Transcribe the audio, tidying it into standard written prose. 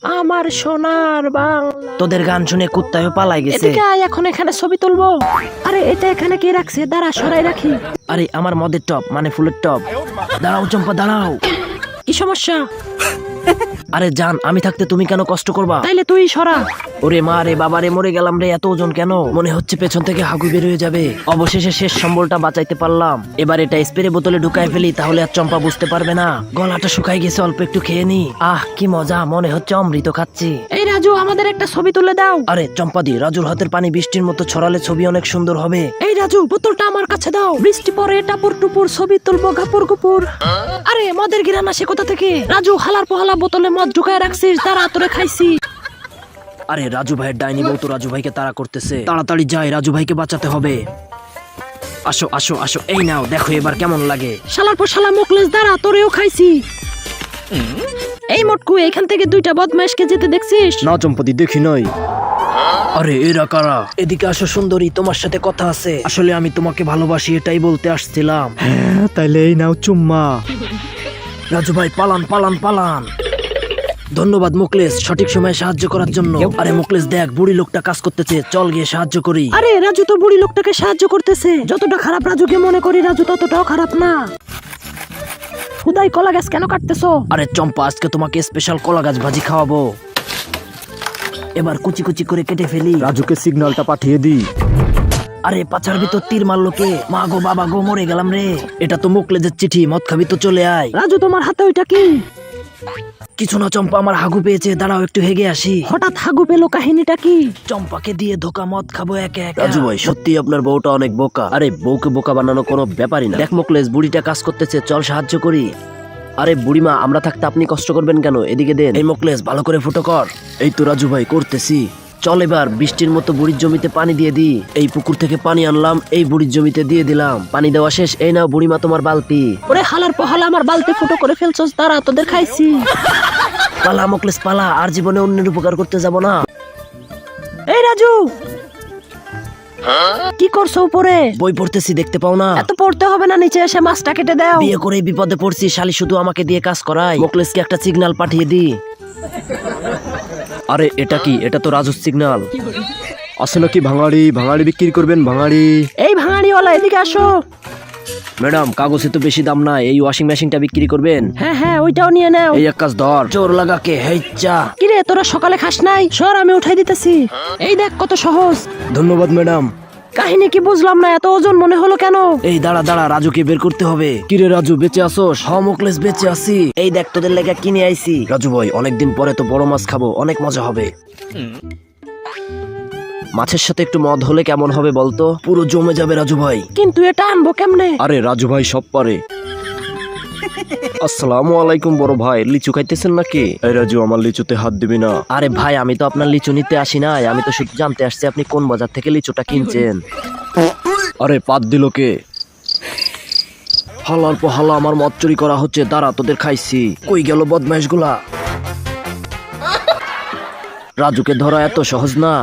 আমার সোনার বাংলা। তোদের গান শুনে কুত্তায়ও পালাই গেছে। এদিকে আয়, এখন এখানে ছবি তুলবো। আরে এটা এখানে কে রাখছে? দাঁড়া, সরাই রাখি। আরে আমার মদের টপ মানে ফুলের টপ। দাঁড়াও চম্পা দাঁড়াও। কি সমস্যা? আরে জান, আমি থাকতে তুমি কেন কষ্ট করবা? তাইলে তুই সরা। ওরে মা রে বাবা রে, মরে গেলাম রে, এত ওজন কেন? মনে হচ্ছে পেছন থেকে হাগু বের হয়ে যাবে। অবশেষে শেষ সম্বলটা বাঁচাইতে পারলাম। এবার এটা স্প্রে বোতলে ঢুকাই ফেলি, তাহলে আর চম্পা বুঝতে পারবে না। গলাটা শুকাই গেছে, অল্প একটু খেয়ে নি। আহ কি মজা, মনে হচ্ছে অমৃত খাচ্ছি। এই রাজু, আমাদের একটা ছবি তুলে দাও। আরে চম্পাদি, রাজুর হাতের পানি বৃষ্টির মতো ছড়ালে ছবি অনেক সুন্দর হবে। এই রাজু, বোতলটা আমার কাছে দাও। বৃষ্টি পরে টাপুর টুপুর ছবি তুলবো গাপুর গুপুর। আরে মদের গিরান আসে কোথা থেকে? রাজু, হালার পোহালা বোতলে মদ ঢুকায় রাখছিস, তারা তোরে খাইছি। আরে রাজু ভাইয়ের ডাইনি বউ তো রাজু ভাইকে তাড়া করতেছে। তাড়াতাড়ি যাই, রাজু ভাইকে বাঁচাতে হবে। আসো আসো আসো, এই নাও, দেখো এবার কেমন লাগে। শালার পর শালা মুখলেস, দাঁড়া, তোরেও খাইছি। এই মটকু, এখান থেকে দুইটা বদমাইশকে যেতে দেখছিস? না চম্পতি, দেখি নাই। আরে এরা কারা? এদিকে আসো সুন্দরী, তোমার সাথে কথা আছে। আসলে আমি তোমাকে ভালোবাসি, এটাই বলতে আসছিলাম। হ্যাঁ, তাইলে এই নাও চুম্মা। রাজু ভাই পালান পালান পালান। ধন্যবাদ মুকলেশ, সঠিক সময়ে সাহায্য করার জন্য। আরে মুকলেশ দেখ, বুড়ি লোকটা কাজ করতেছে, চল গিয়ে সাহায্য করি। আরে রাজু তো বুড়ি লোকটাকে সাহায্য করতেছে। যতটা খারাপ রাজুকে মনে করি, রাজু ততটাও খারাপ না। হুদাই কলা গাছ কেন কাটতেছো? আরে চম্পা, আজকে তোমাকে স্পেশাল কলা গাছ ভাজি খাওয়াবো। এবার কুচি কুচি করে কেটে ফেলি। রাজুকে সিগন্যালটা পাঠিয়ে দিই। আরে পাছার ভিতর তীর মারলো কে? মা গো বাবা গো, মরে গেলাম রে। এটা তো মুকলেজের চিঠি, মদ খাবি তো চলে আয়। রাজু, তোমার হাতে ওইটা কি? কিছু না চম্পা, আমার হাগু পেয়েছে, দাঁড়াও একটু হেগে আসি। হঠাৎ হাগু পেলো, কাহিনীটা কি? চম্পাকে দিয়ে ধোকা, মদ খাবো একে একে। রাজু ভাই, সত্যি আপনার বউটা অনেক বোকা। আরে বউকে বোকা বানানো কোনো ব্যাপারই না। দেখ মুকলেশ, বুড়িটা কাজ করতেছে, চল সাহায্য করি। আরে বুড়িমা, আমরা থাকতে আপনি কষ্ট করবেন কেন? এদিকে দেন। এই মুকলেশ, ভালো করে ফুটো কর। এই তো রাজু ভাই, করতেছি। চল এবার বৃষ্টির মতো বুড়ির জমিতে পানি দিয়ে দিই। এই পুকুর থেকে পানি আনলাম, এই বুড়ির জমিতে দিয়ে দিলাম। পানি দেওয়া শেষ, এই নাও বুড়িমা তোমার বালতি। ওরে হালার পহালা, আমার বালতি ফুটো করে ফেলছস, দাঁড়া, তোদের খাইছি। পালা মুকলেশ পালা, আর জীবনে অন্যের উপকার করতে যাব না। এই রাজু, কি করছো উপরে? বই পড়তেছি, দেখতে পাও না? এত পড়তে হবে না, নিচে এসে মাছটা কেটে দাও। বিয়ে করে বিপদে পড়ছি, শালি শুধু আমাকে দিয়ে কাজ করায়। মুকলেশকে একটা সিগন্যাল পাঠিয়ে দি। আরে এটা কি? এটা তো রাজুর সিগন্যাল। আসলে কি ভাঙাড়ি? ভাঙাড়ি বিক্রি করবেন ভাঙাড়ি? এই ভাঙাড়িওয়ালা, এদিকে আসো। ম্যাডাম, কাগজে তো বেশি দাম নাই, এই ওয়াশিং মেশিনটা বিক্রি করবেন? হ্যাঁ হ্যাঁ, ওইটাও নিয়ে নাও। এই এক কাজ ধর। জোর লাগাকে হেচ্চা। কিরে, তোরা সকালে খাস নাই? সর, আমি উঠাই দিতেছি। এই দেখ কত সহজ। ধন্যবাদ ম্যাডাম। কাহিনী কি বুঝলাম না, এত ওজন মনে হলো কেন? এই দাঁড়া দাঁড়া, রাজুকে বের করতে হবে। কিরে রাজু, বেঁচে আসোস? হ মুকলেশ, বেঁচে আছি। এই দেখ, তোদের লেগে কিনে আইছি। রাজু ভাই, অনেকদিন পরে তো বড় মাছ খাবো, অনেক মজা হবে। মাছের সাথে একটু মদ হলে কেমন হবে বলতো? পুরো জমে যাবে রাজু ভাই। কিন্তু এটা আনবো কেমনে? আরে রাজু ভাই সব পারে। আসসালামু আলাইকুম বড় ভাই, লিচু খাইতেছেন নাকি? এই রাজু, আমার লিচুতে হাত দিবি না। আরে ভাই, আমি তো আপনার লিচু নিতে আসি নাই, আমি তো শুধু জানতে আসছি আপনি কোন বাজার থেকে লিচুটা কিনছেন। আরে পাত দিল কে? হালার পর হালা, আমার মদ চুরি করা হচ্ছে, দাঁড়া তোদের খাইছি। কই গেল বদমাইশ গুলা? রাজুকে ধরা এত সহজ না।